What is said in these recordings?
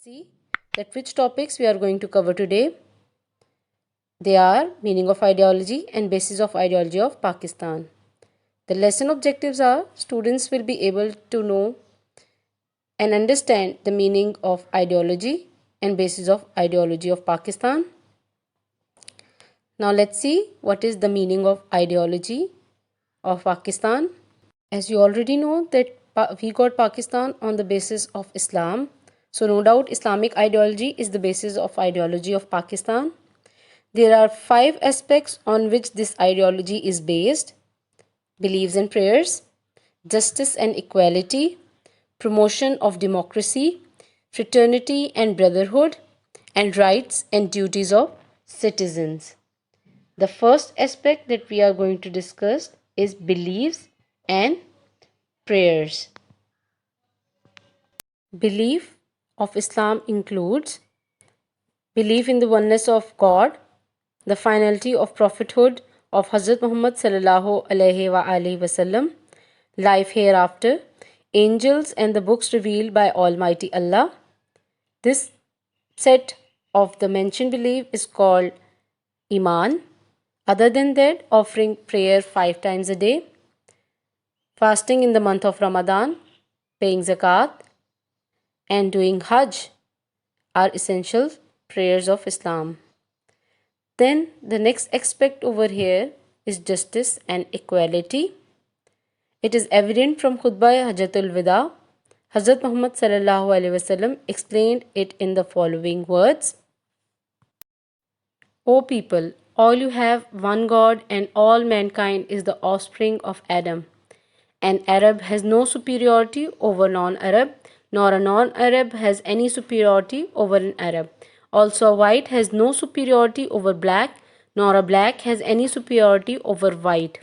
see that which topics we are going to cover today. They are meaning of ideology and basis of ideology of Pakistan. The lesson objectives are students will be able to know and understand the meaning of ideology and basis of ideology of Pakistan. Now let's see what is the meaning of ideology of Pakistan. As you already know that we got Pakistan on the basis of Islam. So no doubt Islamic ideology is the basis of ideology of Pakistan. There are 5 aspects on which this ideology is based: beliefs and prayers, justice and equality, promotion of democracy, fraternity and brotherhood, and rights and duties of citizens. The first aspect that we are going to discuss is beliefs and prayers. Belief of Islam includes belief in the oneness of God, the finality of prophethood of Hazrat Muhammad sallallahu alaihi wasallam, life hereafter, angels and the books revealed by Almighty Allah. This set of the mentioned belief is called Iman. Other than that, offering prayer 5 times a day, fasting in the month of Ramadan, paying zakat, and doing Hajj are essential prayers of Islam. Then the next aspect over here is justice and equality. It is evident from Khutbah Hajjatul Wida. Hazrat Muhammad sallallahu alaihi wasallam explained it in the following words: O people, all you have one God and all mankind is the offspring of Adam. An Arab has no superiority over non-Arab, nor a non-Arab has any superiority over an Arab. Also, a white has no superiority over black, nor a black has any superiority over white.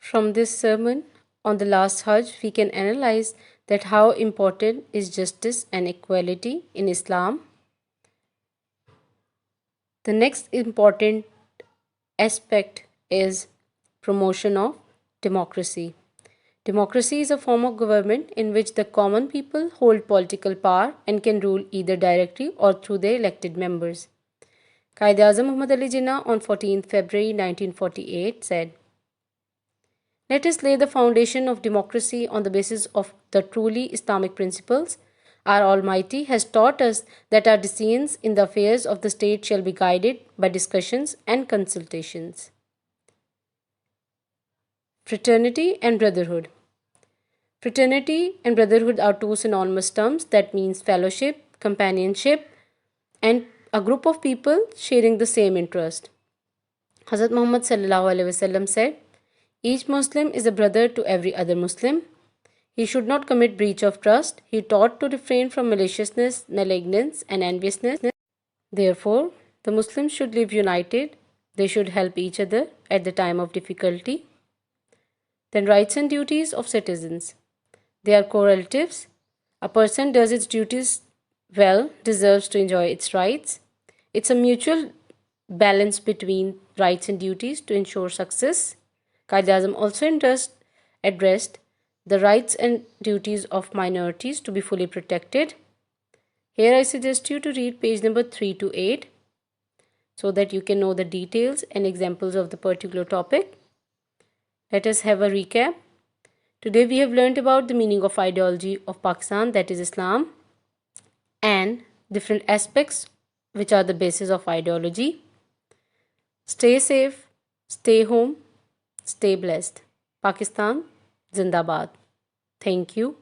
From this sermon on the last Hajj, we can analyze that how important is justice and equality in Islam. The next important aspect is promotion of democracy. Democracy is a form of government in which the common people hold political power and can rule either directly or through their elected members. Quaid-e-Azam Muhammad Ali Jinnah on 14th February 1948 said, "Let us lay the foundation of democracy on the basis of the truly Islamic principles. Our Almighty has taught us that our decisions in the affairs of the state shall be guided by discussions and consultations." Fraternity and brotherhood. Fraternity and brotherhood are two synonymous terms that means fellowship, companionship, and a group of people sharing the same interest. Hazrat Muhammad sallallahu alaihi wasallam said, "Each Muslim is a brother to every other Muslim. He should not commit breach of trust. He taught to refrain from maliciousness, malignance, and enviousness. Therefore, the Muslims should live united. They should help each other at the time of difficulty." Then rights and duties of citizens. They are correlatives. A person does its duties well, deserves to enjoy its rights. It's a mutual balance between rights and duties to ensure success. Quaid-e-Azam also addressed the rights and duties of minorities to be fully protected. Here I suggest you to read page number 3 to 8 so that you can know the details and examples of the particular topic. Let us have a recap. Today we have learnt about the meaning of ideology of Pakistan, that is Islam, and different aspects which are the basis of ideology. Stay safe, stay home, stay blessed. Pakistan Zindabad. Thank you.